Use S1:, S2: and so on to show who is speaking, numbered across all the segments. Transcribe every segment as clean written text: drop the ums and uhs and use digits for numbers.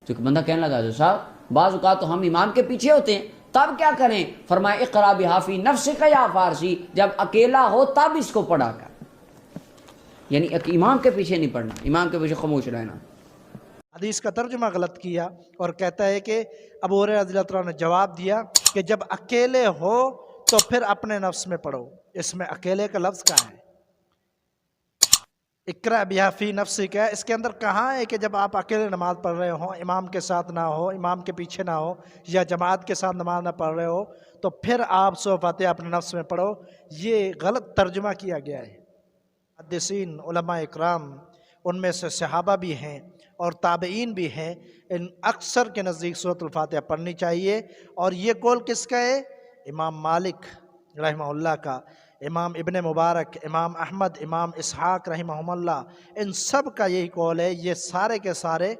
S1: تو ایک بندہ کہنے لگا جو صاحب بعض اوقات تو ہم امام کے پیچھے ہوتے ہیں، تب کیا کریں؟ فرمایا اقرا بہا فی نفسک یا فارسی، جب اکیلا ہو تب اس کو پڑھا کر، یعنی امام کے پیچھے نہیں پڑھنا، امام کے پیچھے خاموش رہنا۔
S2: حدیث کا ترجمہ غلط کیا اور کہتا ہے کہ ابو ہریرہ رضی اللہ عنہ نے جواب دیا کہ جب اکیلے ہو تو پھر اپنے نفس میں پڑھو۔ اس میں اکیلے کا لفظ کہاں ہے؟ اقرا بہا فی نفسک ہے، اس کے اندر کہاں ہے کہ جب آپ اکیلے نماز پڑھ رہے ہوں، امام کے ساتھ نہ ہو، امام کے پیچھے نہ ہو، یا جماعت کے ساتھ نماز نہ پڑھ رہے ہو تو پھر آپ سورۃ فاتحہ اپنے نفس میں پڑھو؟ یہ غلط ترجمہ کیا گیا ہے۔ محدثین علماء اکرام، ان میں سے صحابہ بھی ہیں اور تابعین بھی ہیں، ان اکثر کے نزدیک سورۃ الفاتحہ پڑھنی چاہیے۔ اور یہ قول کس کا ہے؟ امام مالک رحمہ اللہ کا، امام ابن مبارک، امام احمد، امام اسحاق رحمہ اللہ، ان سب کا یہی قول ہے۔ یہ سارے کے سارے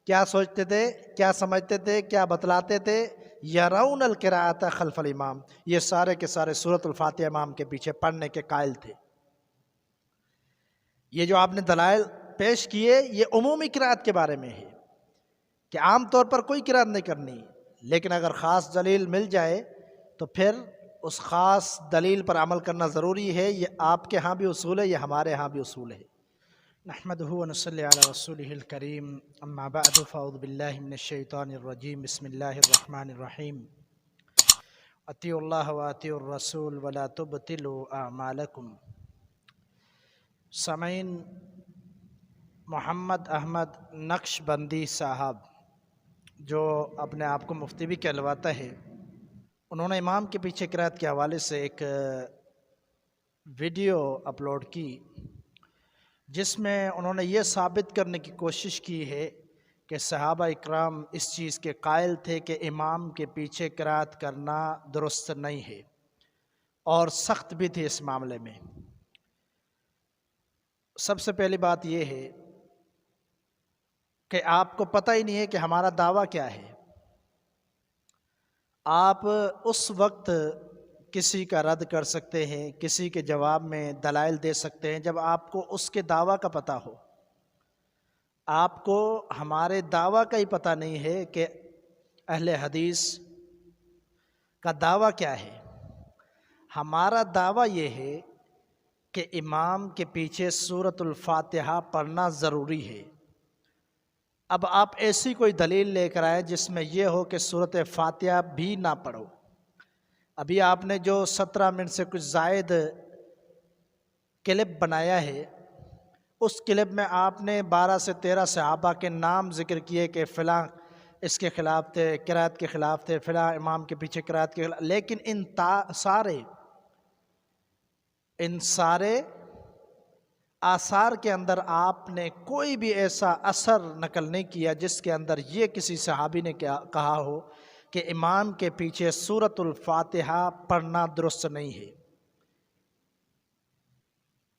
S2: کیا سوچتے تھے، کیا سمجھتے تھے، کیا بتلاتے تھے؟ یرون القراءۃ خلف الامام، یہ سارے کے سارے سورۃ الفاتحہ امام کے پیچھے پڑھنے کے قائل تھے۔ یہ جو آپ نے دلائل پیش کیے یہ عمومی قراءت کے بارے میں ہے کہ عام طور پر کوئی قراءت نہیں کرنی، لیکن اگر خاص دلیل مل جائے تو پھر اس خاص دلیل پر عمل کرنا ضروری ہے۔ یہ آپ کے ہاں بھی اصول ہے، یہ ہمارے ہاں بھی اصول ہے۔ نحمدہ و نصلی علی رسولہ الکریم، اما بعد فاعوذ باللہ من الشیطان الرجیم، بسم اللہ الرحمن الرحیم۔ اطیعوا اللہ و اطیعوا الرسول ولا تبطلوا اعمالکم۔ سامعین، محمد احمد نقش بندی صاحب جو اپنے آپ کو مفتی بھی کہلواتا ہے، انہوں نے امام کے پیچھے قرأت کے حوالے سے ایک ویڈیو اپلوڈ کی جس میں انہوں نے یہ ثابت کرنے کی کوشش کی ہے کہ صحابہ اکرام اس چیز کے قائل تھے کہ امام کے پیچھے قرأت کرنا درست نہیں ہے، اور سخت بھی تھے اس معاملے میں۔ سب سے پہلی بات یہ ہے کہ آپ کو پتہ ہی نہیں ہے کہ ہمارا دعویٰ کیا ہے۔ آپ اس وقت کسی کا رد کر سکتے ہیں، کسی کے جواب میں دلائل دے سکتے ہیں جب آپ کو اس کے دعویٰ کا پتہ ہو۔ آپ کو ہمارے دعویٰ کا ہی پتہ نہیں ہے کہ اہل حدیث کا دعویٰ کیا ہے۔ ہمارا دعویٰ یہ ہے کہ امام کے پیچھے سورۃ الفاتحہ پڑھنا ضروری ہے۔ اب آپ ایسی کوئی دلیل لے کر آئے جس میں یہ ہو کہ سورۃ فاتحہ بھی نہ پڑھو۔ ابھی آپ نے جو 17 منٹ سے کچھ زائد کلپ بنایا ہے، اس کلپ میں آپ نے 12 سے 13 صحابہ کے نام ذکر کیے کہ فلاں اس کے خلاف تھے، قرأت کے خلاف تھے، فلاں امام کے پیچھے قرأت کے خلاف، لیکن ان سارے آثار کے اندر آپ نے کوئی بھی ایسا اثر نقل نہیں کیا جس کے اندر یہ کسی صحابی نے کہا ہو کہ امام کے پیچھے سورۃ الفاتحہ پڑھنا درست نہیں ہے۔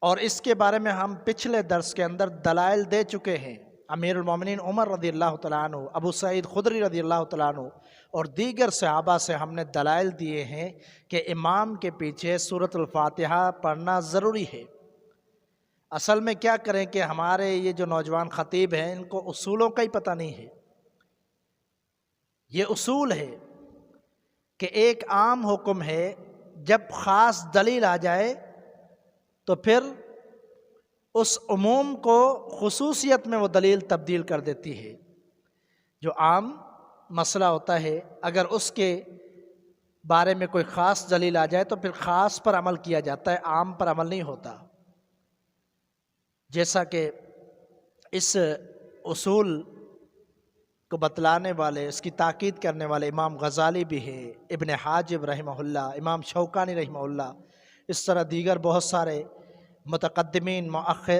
S2: اور اس کے بارے میں ہم پچھلے درس کے اندر دلائل دے چکے ہیں۔ امیر المومنین عمر رضی اللہ تعالیٰ عنہ، ابو سعید خدری رضی اللہ تعالیٰ عنہ اور دیگر صحابہ سے ہم نے دلائل دیے ہیں کہ امام کے پیچھے سورۃ الفاتحہ پڑھنا ضروری ہے۔ اصل میں کیا کریں کہ ہمارے یہ جو نوجوان خطیب ہیں ان کو اصولوں کا ہی پتہ نہیں ہے۔ یہ اصول ہے کہ ایک عام حکم ہے، جب خاص دلیل آ جائے تو پھر اس عموم کو خصوصیت میں وہ دلیل تبدیل کر دیتی ہے۔ جو عام مسئلہ ہوتا ہے اگر اس کے بارے میں کوئی خاص دلیل آ جائے تو پھر خاص پر عمل کیا جاتا ہے، عام پر عمل نہیں ہوتا۔ جیسا کہ اس اصول کو بتلانے والے، اس کی تاکید کرنے والے امام غزالی بھی ہے، ابن حاجب رحمہ اللہ، امام شوکانی رحمہ اللہ، اس طرح دیگر بہت سارے متقدمین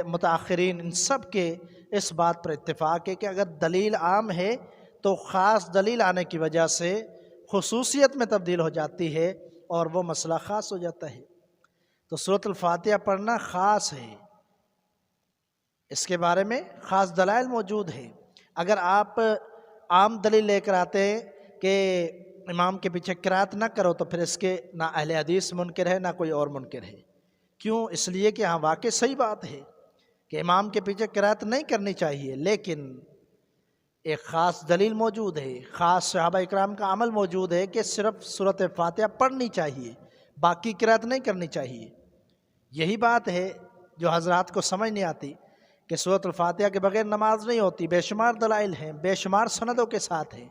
S2: متاخرین، ان سب کے اس بات پر اتفاق ہے کہ اگر دلیل عام ہے تو خاص دلیل آنے کی وجہ سے خصوصیت میں تبدیل ہو جاتی ہے اور وہ مسئلہ خاص ہو جاتا ہے۔ تو سورۃ الفاتحہ پڑھنا خاص ہے، اس کے بارے میں خاص دلائل موجود ہیں۔ اگر آپ عام دلیل لے کر آتے ہیں کہ امام کے پیچھے قرأت نہ کرو تو پھر اس کے نہ اہل حدیث منکر ہے نہ کوئی اور منکر ہے۔ کیوں؟ اس لیے کہ ہاں واقع صحیح بات ہے کہ امام کے پیچھے قرأت نہیں کرنی چاہیے، لیکن ایک خاص دلیل موجود ہے، خاص صحابہ اکرام کا عمل موجود ہے کہ صرف سورۃ فاتحہ پڑھنی چاہیے، باقی قرات نہیں کرنی چاہیے۔ یہی بات ہے جو حضرات کو سمجھ نہیں آتی کہ سورۃ الفاتحہ کے بغیر نماز نہیں ہوتی۔ بے شمار دلائل ہیں، بے شمار سندوں کے ساتھ ہیں،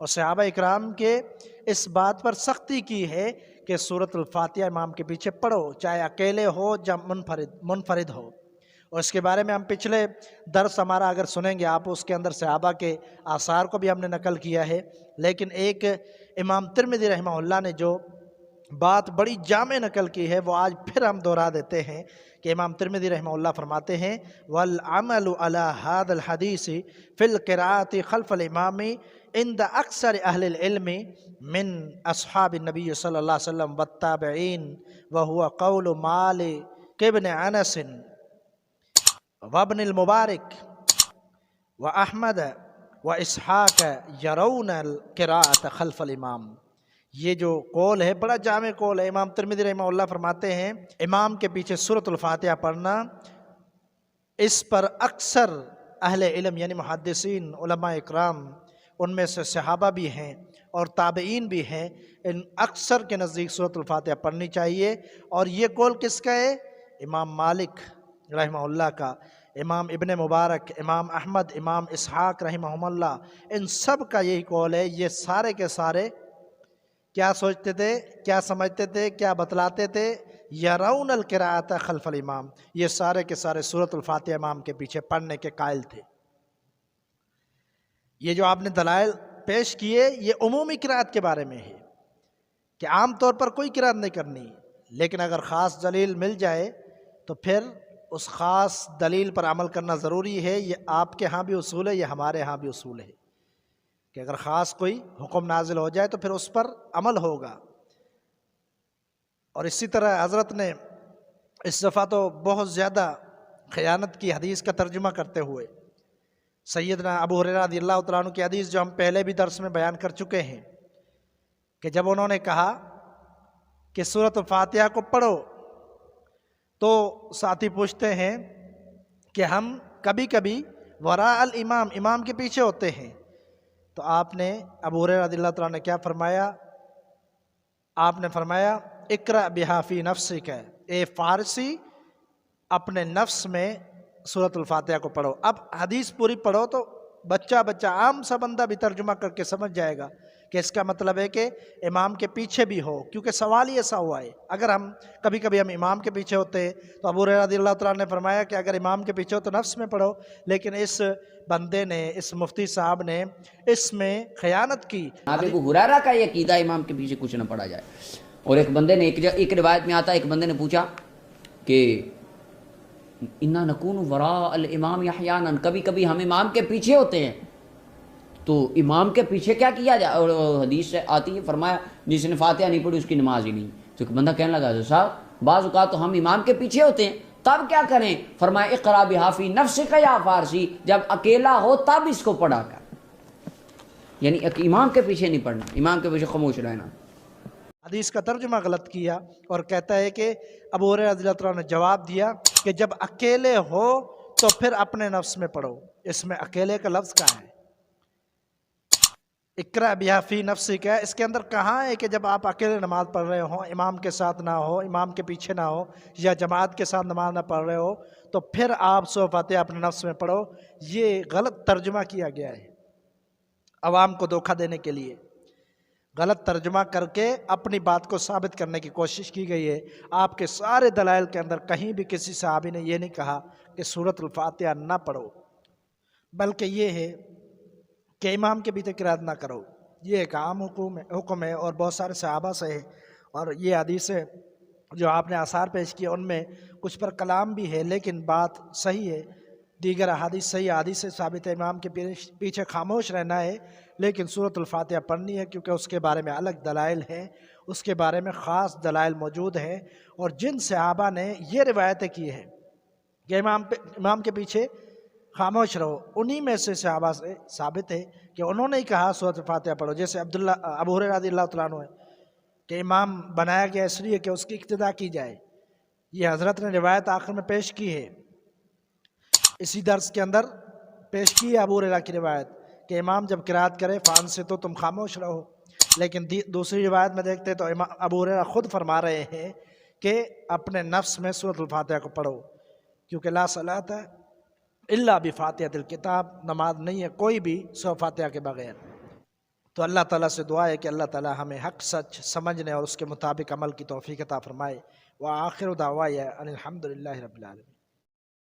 S2: اور صحابہ اکرام کے اس بات پر سختی کی ہے کہ سورۃ الفاتحہ امام کے پیچھے پڑھو، چاہے اکیلے ہو یا منفرد ہو۔ اور اس کے بارے میں ہم پچھلے درس ہمارا اگر سنیں گے آپ، اس کے اندر صحابہ کے آثار کو بھی ہم نے نقل کیا ہے، لیکن ایک امام ترمذی رحمہ اللہ نے جو بات بڑی جامع نقل کی ہے وہ آج پھر ہم دہرا دیتے ہیں کہ امام ترمذی رحمہ اللہ فرماتے ہیں وَالْعَمَلُ عَلَى هَذَا الْحَدِيثِ فِي الْقِرَاءَةِ خَلْفَ الْإِمَامِ عند اکثر اہل العلم من اصحاب النبی صلی اللہ علیہ وسلم والتابعین وهو قول مالک ابن انس وابن المبارک واحمد واسحاق یرون القراءة خلف الامام۔ یہ جو قول ہے بڑا جامع قول ہے۔ امام ترمذی رحمہ اللہ فرماتے ہیں امام کے پیچھے سورۃ الفاتحہ پڑھنا، اس پر اکثر اہل علم یعنی محدثین علماء اکرام، ان میں سے صحابہ بھی ہیں اور تابعین بھی ہیں، ان اکثر کے نزدیک سورۃ الفاتحہ پڑھنی چاہیے۔ اور یہ قول کس کا ہے؟ امام مالک رحمہ اللہ کا، امام ابن مبارک، امام احمد، امام اسحاق رحمہم اللہ، ان سب کا یہی قول ہے۔ یہ سارے کے سارے کیا سوچتے تھے، کیا سمجھتے تھے، کیا بتلاتے تھے؟ یرون القراءۃ خلف الامام، یہ سارے کے سارے سورۃ الفاتحہ امام کے پیچھے پڑھنے کے قائل تھے۔ یہ جو آپ نے دلائل پیش کیے یہ عمومی قرات کے بارے میں ہے کہ عام طور پر کوئی قرات نہیں کرنی، لیکن اگر خاص دلیل مل جائے تو پھر اس خاص دلیل پر عمل کرنا ضروری ہے۔ یہ آپ کے ہاں بھی اصول ہے، یہ ہمارے ہاں بھی اصول ہے کہ اگر خاص کوئی حکم نازل ہو جائے تو پھر اس پر عمل ہوگا۔ اور اسی طرح حضرت نے اس دفعہ تو بہت زیادہ خیانت کی حدیث کا ترجمہ کرتے ہوئے سیدنا ابو ہریرہ رضی اللہ تعالیٰ عنہ کی حدیث جو ہم پہلے بھی درس میں بیان کر چکے ہیں کہ جب انہوں نے کہا کہ سورۃ الفاتحہ کو پڑھو تو ساتھی پوچھتے ہیں کہ ہم کبھی کبھی وراء الامام، امام کے پیچھے ہوتے ہیں، تو آپ نے ابو ہریرہ رضی اللہ تعالیٰ نے کیا فرمایا؟ آپ نے فرمایا اقرأ بہا فی نفسک، اے فارسی اپنے نفس میں سورۃ الفاتحہ کو پڑھو۔ اب حدیث پوری پڑھو تو بچہ عام سا بندہ بھی ترجمہ کر کے سمجھ جائے گا کہ اس کا مطلب ہے کہ امام کے پیچھے بھی ہو، کیونکہ سوال ہی ایسا ہوا ہے۔ اگر ہم کبھی ہم امام کے پیچھے ہوتے ہیں تو ابو ہریرہ رضی اللہ تعالیٰ نے فرمایا کہ اگر امام کے پیچھے ہو تو نفس میں پڑھو، لیکن اس بندے نے، اس مفتی صاحب نے اس میں خیانت کی۔
S1: اب ابو ہریرہ کا یہ عقیدہ امام کے پیچھے کچھ نہ پڑھا جائے۔ اور ایک بندے نے ایک روایت میں آتا ہے، ایک بندے نے پوچھا کہ انا نکون وراء الامام احیانا، کبھی کبھی ہم امام کے پیچھے ہوتے ہیں، تو امام کے پیچھے کیا کیا جائے؟ اور حدیث سے آتی ہے، فرمایا جس نے فاتحہ نہیں پڑھی اس کی نماز ہی نہیں۔ تو ایک بندہ کہنے لگا صاحب بعض اوقات تو ہم امام کے پیچھے ہوتے ہیں، تب کیا کریں؟ فرمایا اقرا بہا فی نفسک یا فارسی، جب اکیلا ہو تب اس کو پڑھا کر، یعنی امام کے پیچھے نہیں پڑھنا، امام کے پیچھے خاموش رہنا۔
S2: حدیث کا ترجمہ غلط کیا اور کہتا ہے کہ ابو ہریرہ رضی اللہ عنہ نے جواب دیا کہ جب اکیلے ہو تو پھر اپنے نفس میں پڑھو۔ اس میں اکیلے کا لفظ کہاں ہے؟ اقرأ بہا فی نفسک، اس کے اندر کہاں ہے کہ جب آپ اکیلے نماز پڑھ رہے ہوں، امام کے ساتھ نہ ہو، امام کے پیچھے نہ ہو، یا جماعت کے ساتھ نماز نہ پڑھ رہے ہو تو پھر آپ سورۃ فاتحہ اپنے نفس میں پڑھو؟ یہ غلط ترجمہ کیا گیا ہے عوام کو دھوکہ دینے کے لیے۔ غلط ترجمہ کر کے اپنی بات کو ثابت کرنے کی کوشش کی گئی ہے۔ آپ کے سارے دلائل کے اندر کہیں بھی کسی صحابی نے یہ نہیں کہا کہ سورۃ الفاتحہ نہ پڑھو، بلکہ یہ ہے کہ امام کے پیچھے قرات نہ کرو۔ یہ ایک عام حکم ہے اور بہت سارے صحابہ سے ہے، اور یہ حدیثیں جو آپ نے آثار پیش کیے ان میں کچھ پر کلام بھی ہے، لیکن بات صحیح ہے، دیگر احادیث صحیح حدیث سے ثابت ہے امام کے پیچھے خاموش رہنا ہے، لیکن سورۃ الفاتحہ پڑھنی ہے، کیونکہ اس کے بارے میں الگ دلائل ہیں، اس کے بارے میں خاص دلائل موجود ہیں۔ اور جن صحابہ نے یہ روایتیں کی ہیں کہ امام کے پیچھے خاموش رہو، انہی میں سے صحابہ سے ثابت ہے کہ انہوں نے ہی کہا سورۃ الفاتحہ پڑھو، جیسے ابو ہریرہ رضی اللہ تعالیٰ عنہ ہے کہ امام بنایا گیا اس لیے کہ اس کی اقتداء کی جائے۔ یہ حضرت نے روایت آخر میں پیش کی ہے، اسی درس کے اندر پیش کی ہے ابو ہریرہ کی روایت کہ امام جب قرات کرے فان سے تو تم خاموش رہو، لیکن دوسری روایت میں دیکھتے تو امام ابو ہریرہ خود فرما رہے ہیں کہ اپنے نفس میں سورۃ الفاتحہ کو پڑھو، کیونکہ لا صلاۃ الا بفاتحۃ الکتاب، نماز نہیں ہے کوئی بھی سورۃ فاتحہ کے بغیر۔ تو اللہ تعالیٰ سے دعا ہے کہ اللہ تعالیٰ ہمیں حق سچ سمجھنے اور اس کے مطابق عمل کی توفیق عطا فرمائے۔ وآخر دعوایا ان الحمد للہ رب العالمین۔